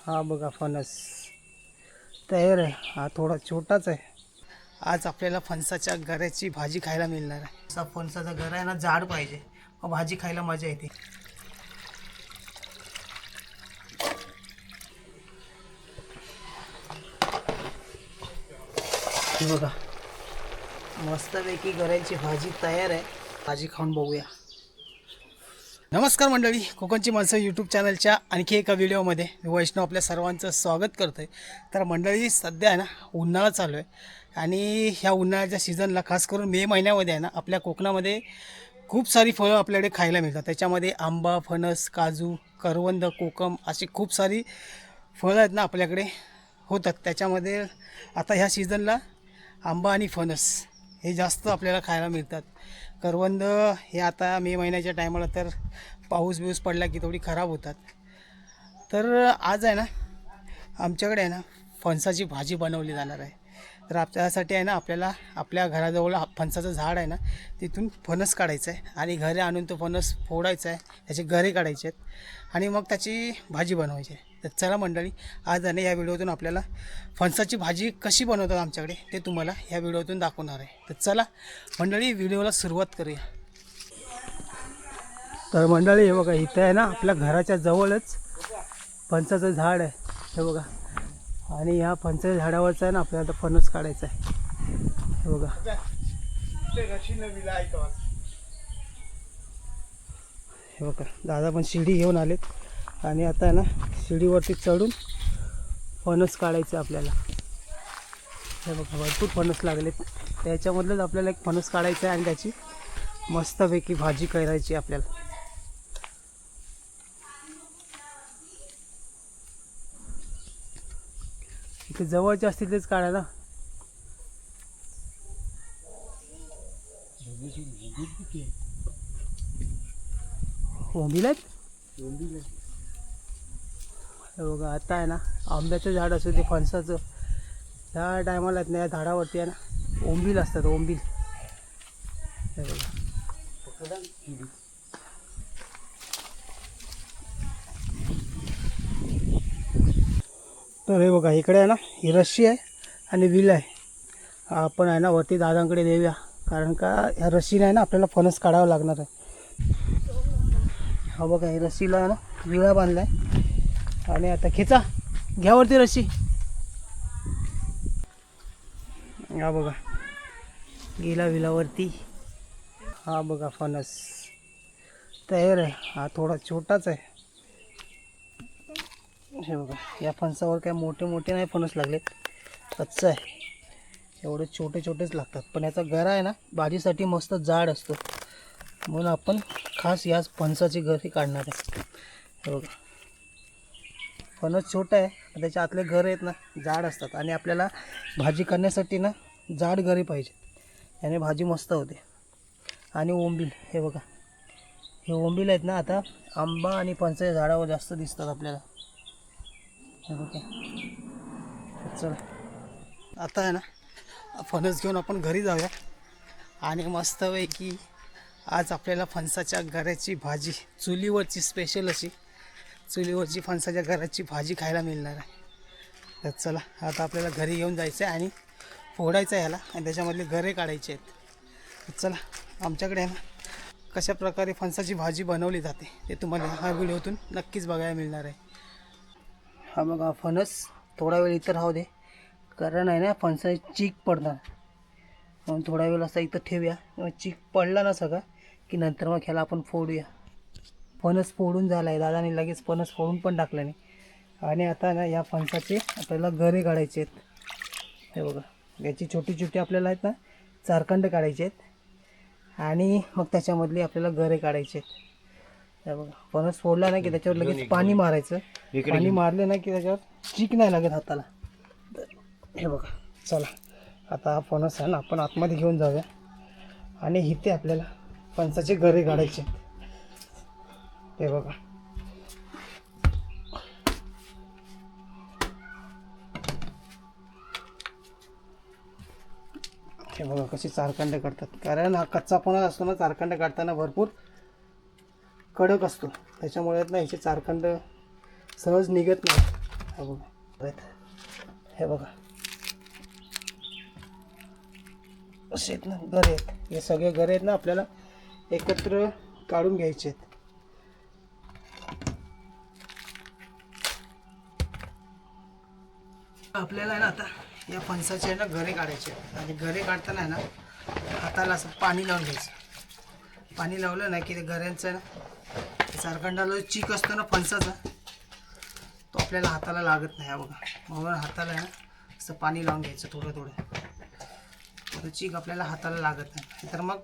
हा बघा फणस तयार आहे. हा थोडा छोटाच आहे. आज आपल्याला फणसाच्या गऱ्याची भाजी खायला मिळणार आहे. असा फणसाचा गरा आहे ना, जाड पाहिजे, मग भाजी खायला मजा येते. हे बघा मस्तपैकी गऱ्याची भाजी तयार आहे. भाजी खाऊन बघूया. नमस्कार मंडळी, कोकणची माणसं यूट्यूब चॅनलच्या आणखी एका व्हिडिओमध्ये मी वैष्णव आपल्या सर्वांचं स्वागत करतो आहे. तर मंडळी, सध्या आहे ना उन्हाळा चालू आहे आणि ह्या उन्हाळ्याच्या सीझनला खास करून मे महिन्यामध्ये आहे ना आपल्या कोकणामध्ये खूप सारी फळं आपल्याकडे खायला मिळतात. त्याच्यामध्ये आंबा, फणस, काजू, करवंद, कोकम अशी खूप सारी फळं आहेत ना आपल्याकडे होतात. त्याच्यामध्ये आता ह्या सीझनला आंबा आणि फणस हे जास्त आपल्याला खायला मिळतात. करवंद हे आता मे महिन्याच्या टायमाला तर पाऊस पडला की थोडी खराब होतात. तर आज आहे ना आमच्याकडे आहे ना फणसाची भाजी बनवली जाणार आहे. तर त्यासाठी आहे ना आपल्याला आपल्या घराजवळ फणसाचं झाड आहे ना, तिथून फणस काढायचं आहे आणि घरी आणून तो फणस फोडायचा आहे, त्याचे गरे काढायचे आहेत आणि मग त्याची भाजी बनवायची आहे. तर चला मंडळी, आज आहे ना या व्हिडिओतून आपल्याला फणसाची भाजी कशी बनवतात आमच्याकडे ते तुम्हाला या व्हिडिओतून दाखवणार आहे. तर चला मंडळी, व्हिडिओला सुरुवात करूया. तर मंडळी, हे बघा इथे आहे ना आपल्या घराच्या जवळच फणसाचं झाड आहे. हे बघा, आणि ह्या फणसाच्या झाडावरचं आहे ना आपल्याला आता फणस काढायचं आहे. हे बघा, हे बघा दादा पण शिडी घेऊन आलेत आणि आता आहे ना शिडीवरती चढून फणस काढायचं आपल्याला. हे बघा भरपूर फणस लागलेत, त्याच्यामधलंच आपल्याला एक फणस काढायचं आहे आणि त्याची मस्तपैकी भाजी करायची आपल्याला. इथे जवळचे असतील तेच काढा ना. ओंबीलात हे बघा, आता आहे ना आंब्याचं झाड असू ते फणसाचं, ह्या टायमाला आहेत ना या झाडावरती आहे ना ओंबील असतात, ओंबील. हे बघा, तर हे बघा इकडे आहे ना ही रस्सी आहे आणि विल आहे. आपण आहे ना वरती दादांकडे देऊया, कारण का ह्या रस्सीने आहे ना आपल्याला फणस काढावं लागणार आहे. हा बघा, ही रस्सीला आहे ना विळा बांधला आहे आणि आता खेचा घ्या वरती रस्सी. हा बघा गेला विलावरती. हा बघा फणस तयार आहे. हा थोडा छोटाच आहे. हे बघा, या फणसावर काय मोठे मोठे नाही फणस लागलेत, कच्चं आहे, एवढे छोटे छोटेच लागतात. पण याचा गरा आहे ना भाजीसाठी मस्त जाड असतो, म्हणून आपण खास याच फणसाची गरी काढणार आहे. हे बघा, फणस छोटा आहे, त्याच्या आतले घर आहेत ना जाड असतात आणि आपल्याला भाजी करण्यासाठी ना जाड गरी पाहिजे, याने भाजी मस्त होते. आणि ओंबील, हे बघा हे ओंबील आहेत ना आता आंबा आणि फणसाच्या झाडावर जास्त दिसतात आपल्याला. हे बघा, चला आता आहे ना फणस घेऊन आपण घरी जाऊया आणि मस्तपैकी आज आपल्याला फणसाच्या गऱ्याची भाजी, चुलीवरची स्पेशल अशी चुलीवरची फणसाच्या गऱ्याची भाजी खायला मिळणार आहे. तर चला आता आपल्याला घरी घेऊन जायचं आहे आणि फोडायचं आहे ह्याला आणि त्याच्यामधले गरे काढायचे आहेत. तर चला, आमच्याकडे आहे ना कशा प्रकारे फणसाची भाजी बनवली जाते ते तुम्हाला हा व्हिडिओतून नक्कीच बघायला मिळणार आहे. हा बघा फणस थोडा वेळ इथं राहू दे, कारण आहे ना फणसाची चीक पडणार, म्हणून थोडा वेळ असा इथं ठेवूया. चीक पडला ना सगळा की नंतर मग ह्याला आपण फोडूया. फणस फोडून झाला आहे, दादाने लगेच फणस फोडून पण टाकलं नाही. आणि आता ना या फणसाचे आपल्याला गरे काढायचे आहेत. हे बघा, याची छोटी छोटी आपल्याला आहेत ना चारखंड काढायचे आहेत आणि मग त्याच्यामधले आपल्याला गरे काढायचे आहेत. हे बघा, फणस फोडला ना की त्याच्यावर लगेच पाणी मारायचं, पाणी मारले ना की त्याच्यावर चीक नाही लागत हाताला. हे बघा, चला आता हा फणस आहे ना आपण आतमध्ये घेऊन जाऊया आणि इथे आपल्याला फणसाचे गरे काढायचे. हे बघा, हे बघा कसे चारखंड करतात, कारण हा कच्चा फणस असतो ना, चारखंड काढताना भरपूर कडक असतो, त्याच्यामुळे ना ह्याचे चारखंड सहज निघत नाही. हे बघा, हे बघा असे आहेत ना गरे आहेत. हे सगळे गरे आहेत ना आपल्याला एकत्र काढून घ्यायचे आहेत. आपल्याला आहे ना आता या फणसाचे आहे ना गरे काढायचे आहेत. आणि गरे काढताना आहे ना हाताला असं पाणी लावून घ्यायचं. पाणी लावलं ना की ते गऱ्यांचं आहे ना सरकंडाला चीक असतो ना फणसाचा, तो आपल्याला हाताला लागत नाही. हा बघा, म्हणून हाताला आहे ना असं पाणी लावून घ्यायचं थोडं थोडं. तो चीक आपल्याला हाताला लागत नाही. तर मग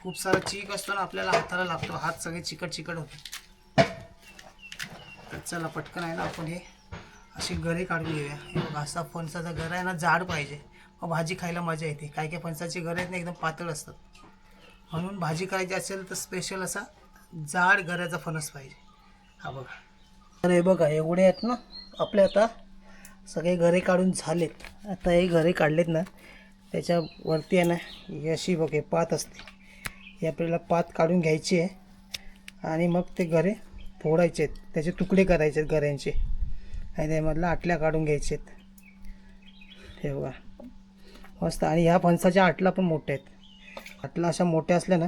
खूप सारा चीक असतो ना आपल्याला हाताला लागतो, हात सगळे चिकट चिकट होते. तर चला पटकन आहे ना आपण हे अशी गरे काढून घेऊया. हे बघा, असा फणसाचा गरा आहे ना जाड पाहिजे, मग भाजी खायला मजा येते. काही काही फणसाची गरे आहेत ना एकदम पातळ असतात, म्हणून भाजी करायची असेल तर स्पेशल असा जाड गऱ्याचा फणस पाहिजे. हा बघा, तर हे बघा एवढे आहेत ना आपले. आता सगळे गरे काढून झालेत. आता हे गरे काढलेत ना त्याच्यावरती आहे ना ही अशी बघे पात असते, ही आपल्याला पात काढून घ्यायची आहे आणि मग ते गरे फोडायचे आहेत, त्याचे तुकडे करायचे आहेत गऱ्यांचे आणि त्यामधला आटल्या काढून घ्यायचे आहेत. हे बघा मस्त. आणि ह्या फणसाच्या आटला पण मोठ्या आहेत. आटला अशा मोठ्या असल्या ना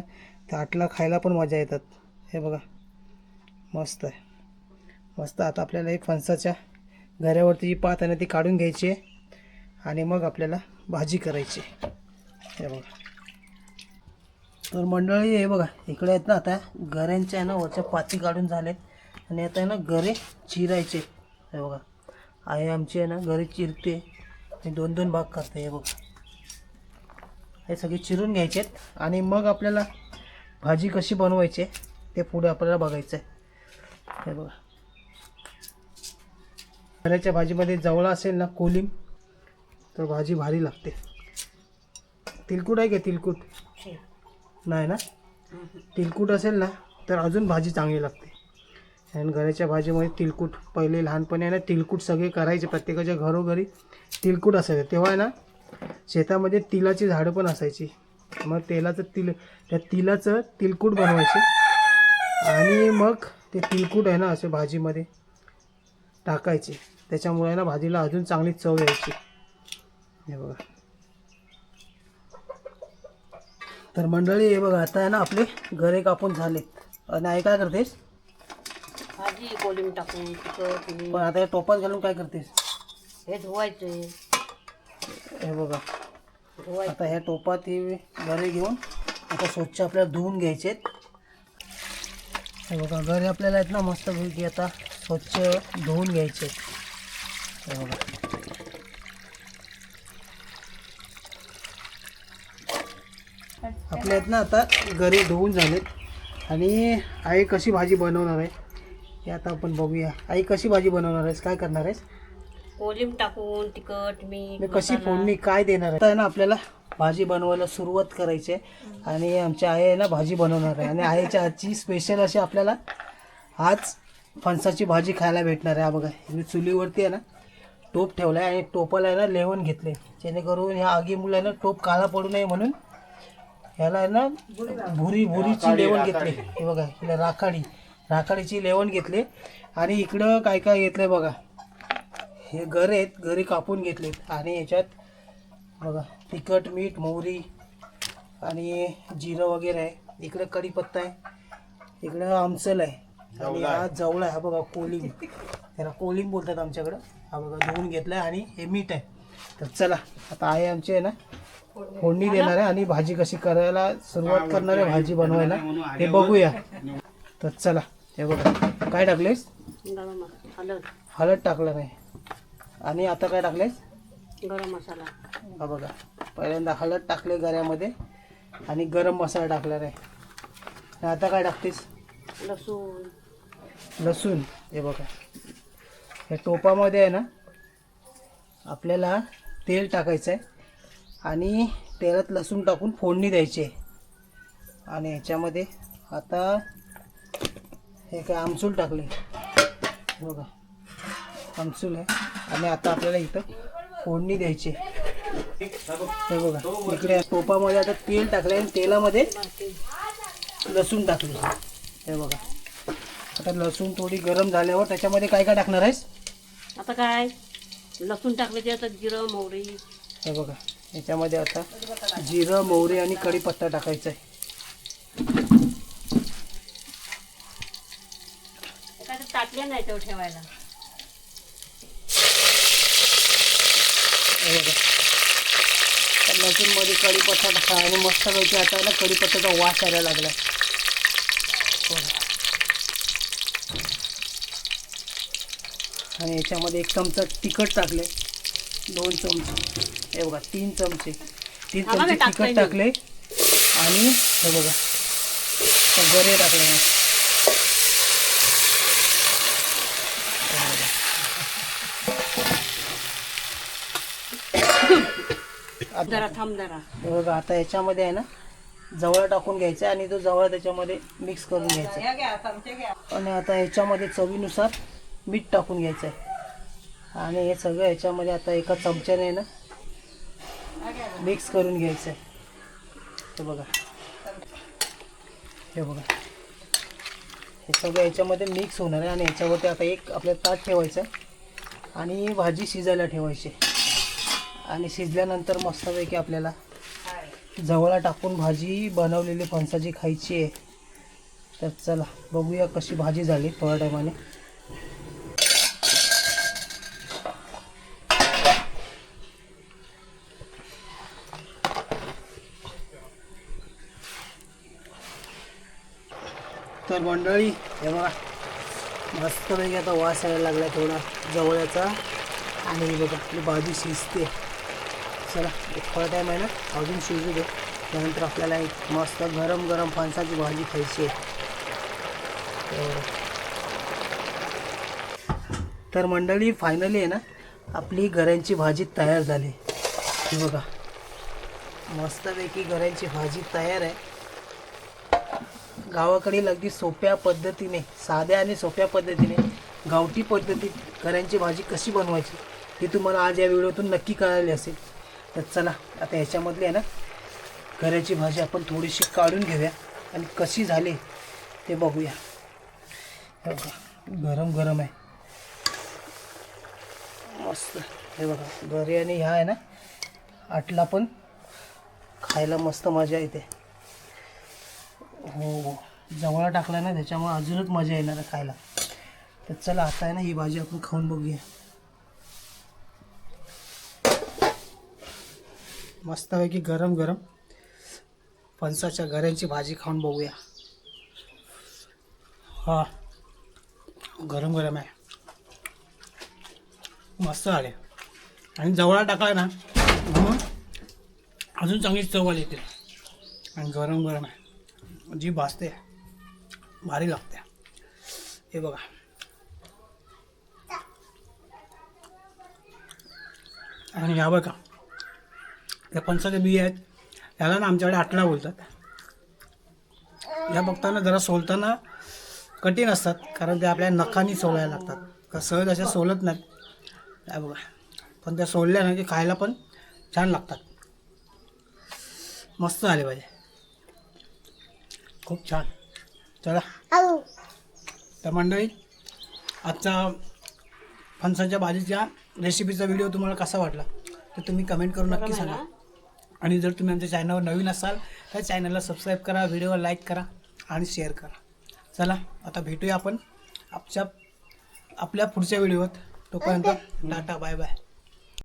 त्या आटला खायला पण मजा येतात. हे बघा मस्त आहे, मस्त. आता आपल्याला एक फणसाच्या गऱ्यावरती जी पात आहे ना ती काढून घ्यायची आहे आणि मग आपल्याला भाजी करायची. हे बघा, तर मंडळी हे बघा इकडे आहेत ना आता गऱ्यांच्या आहे ना वरच्या पाती काढून झालेत आणि आता आहे ना गरे चिरायचे. हे बघा, आई आमची आहे ना गरे चिरते आणि दोन दोन भाग करते. हे बघा, हे सगळे चिरून घ्यायचे आहेत आणि मग आपल्याला भाजी कशी बनवायची ते पुढे आपल्याला बघायचं आहे. हे बघा, गऱ्याच्या भाजीमध्ये जवळा असेल ना कोलिंब तर भाजी भारी लागते. तिलकुट आहे का? तिलकुट नाही ना, तिलकुट असेल ना तर अजून भाजी चांगली लागते. आणि गऱ्याच्या भाजीमध्ये तिलकुट पहिले लहानपणी आहे ना तिलकुट सगळे करायचे, प्रत्येकाच्या घरोघरी तिलकुट असायचं. तेव्हा आहे ना शेतामध्ये तिलाची झाडं पण असायची, मग त्या तिलाचं तिलकुट बनवायचे आणि मग ते तिलकुट आहे ना असे भाजीमध्ये टाकायचे. त्याच्यामुळे ना भाजीला अजून चांगली चव यायची. हे बघा, तर मंडळी हे बघा आता आहे ना आपले गरे कापून झालेत. आणि आई काय करतेस? भाजी कोलिंब टाकून पण आता हे टोपात घालून काय करतेस? हे धुवायचे. हे बघा, आता ह्या टोपात हे गरे घेऊन आता स्वच्छ आपल्याला धुवून घ्यायचे. हे बघा, गरे आपल्याला आहेत ना मस्त पैकी आता स्वच्छ धुवून घ्यायचे. हे बघा, आपले आहेत ना आता गरे धुवून झालेत आणि आई कशी भाजी बनवणार आहे हे आता आपण बघूया. आई कशी भाजी बनवणार आहेस, काय करणार आहेस? कोलिंब टाकून तिखट मीठ कशी फोडणी काय देणार आहे? आता आहे ना आपल्याला भाजी बनवायला सुरुवात करायची आहे आणि आमच्या आई आहे ना भाजी बनवणार आहे आणि आईच्या आजची स्पेशल अशी आपल्याला आज फणसाची भाजी खायला भेटणार आहे. हा बघा, मी चुलीवरती आहे ना टोप ठेवला आहे आणि टोपाला आहे ना लेवण घेतले, जेणेकरून ह्या आगीमुळे ना टोप काळा पडू नये म्हणून ह्याला आहे ना भुरीची लेवण घेतली. हे बघा, हिला राखाडीची लेवण घेतली आणि इकडं काय काय घेतलंय बघा, हे गरे आहेत, गरे कापून घेतलेत आणि ह्याच्यात बघा तिखट मीठ मोहरी आणि जिरं वगैरे आहे. इकडे कढीपत्ता आहे, इकडं आमचल आहे आणि हा जवळा आहे. हा बघा कोलिंब, त्याला कोलिंब बोलतात आमच्याकडं. हा बघा धुवून घेतला आहे आणि हे मीठ आहे. तर चला आता आहे आमची आहे ना फोडणी देणार आहे आणि भाजी कशी करायला सुरुवात करणार आहे भाजी बनवायला हे बघूया. तर चला, हे बघा काय टाकलेस? हळद टाकलं नाही आणि आता काय टाकलेस? गरम मसाला. हा बघा, पहिल्यांदा हळद टाकले गऱ्यामध्ये आणि गरम मसाला टाकला आहे. आणि आता काय टाकतेस? लसूण. हे बघा, या टोपामध्ये आहे ना आपल्याला तेल टाकायचं आहे आणि तेलात लसूण टाकून फोडणी द्यायची आहे. आणि ह्याच्यामध्ये आता हे काय आमसूल टाकले. बघा आमसूल आहे आणि आता आपल्याला इथं फोडणी द्यायची. हे बघा, इकडे टोपामध्ये आता तेल टाकलं आणि तेलामध्ये लसूण टाकले. हे बघा, आता लसूण थोडी गरम झाल्यावर त्याच्यामध्ये काय काय टाकणार आहेस? आता काय लसूण टाकले ते आता जिरं मोहरी हे बघा याच्यामध्ये आता जिरं मोहरी आणि कढीपत्ता टाकायचा आहे. काय ते ताटल्या नाही तेव्हा ठेवायला. हे बघा लसूण मध्ये कढीपत्ता टाका आणि मस्त पैकी आता ना कढीपत्त्याचा वास यायला लागला. आणि याच्यामध्ये 1 चमचा तिखट टाकले, 2 चमचे हे बघा 3 चमचे तिखट टाकले आणि हे बघा गरे टाकले. जरा थांब जरा. हे बघा आता याच्यामध्ये आहे ना जवळ टाकून घ्यायचा आणि तो जवळ त्याच्यामध्ये मिक्स करून घ्यायचा. आणि आता याच्यामध्ये चवीनुसार मीठ टाकून घ्यायचं आहे आणि हे सगळं याच्यामध्ये आता एका चमच्याने ना मिक्स करून घ्यायचं आहे. हे बघा हे सगळं याच्यामध्ये मिक्स होणार आहे आणि याच्यावरती आता एक आपल्याला ताट ठेवायचं आहे आणि भाजी शिजायला ठेवायची. आणि शिजल्यानंतर मस्तपैकी आपल्याला जवळा टाकून भाजी बनवलेली फणसाची खायची आहे. तर चला बघूया कशी भाजी झाली थोड्या टायमाने. तर मंडळी हे बघा मस्तपैकी आता वास यायला लागला थोडा जवळचा आणि हे बघा आपली भाजी शिजते. चला एक थोडा टाईम आहे ना अजून शिजू दे, त्यानंतर आपल्याला एक मस्त गरम गरम फणसाची भाजी खायची आहे. तर मंडळी फायनली आहे ना आपली गऱ्यांची भाजी तयार झाली. हे बघा मस्तपैकी गऱ्यांची भाजी तयार आहे. गावाकडील अगदी सोप्या पद्धतीने, साध्या आणि सोप्या पद्धतीने गावठी पद्धतीत गऱ्यांची भाजी कशी बनवायची हे तुम्हाला आज या व्हिडिओतून नक्की कळाली असेल. तर चला आता याच्यामधली आहे ना गऱ्याची भाजी आपण थोडीशी काढून घेऊया आणि कशी झाली ते बघूया. हे बघा गरम गरम आहे मस्त. हे बघा गरे आणि ह्या आहे ना आटला पण खायला मस्त मजा येते. हो जवळ टाकला ना त्याच्यामुळे अजूनच मजा येणार आहे खायला. तर चला आता आहे ना ही भाजी आपण खाऊन बघूया. मस्तपैकी गरम गरम फणसाच्या गऱ्यांची भाजी खाऊन बघूया. हा गरम गरम आहे मस्त आले आणि जवळ टाकला ना अजून चांगली चव आली येते. आणि गरम गरम आहे जी भाजते भारी लागते. हे बघा आणि या बघा या फणसाच्या बिया आहेत याला ना आमच्याकडे आटला बोलतात. या बघताना जरा सोलताना कठीण असतात कारण ते आपल्या नखांनी सोलायला लागतात. का सहज अशा सोलत नाहीत. या बघा पण त्या सोलल्या ना की खायला पण छान लागतात. मस्त आले पाहिजे खूप छान. चला तर मंडळी आजचा फणसाच्या भाजीच्या रेसिपीचा व्हिडिओ तुम्हाला कसा वाटला तर तुम्ही कमेंट करून नक्की सांगा. आणि जर तुम्ही आमच्या चॅनलवर नवीन असाल तर चॅनलला सबस्क्राईब करा, व्हिडिओला लाईक करा आणि शेअर करा. चला आता भेटूया आपण आपल्या पुढच्या व्हिडिओत. तोपर्यंत टाटा बाय बाय.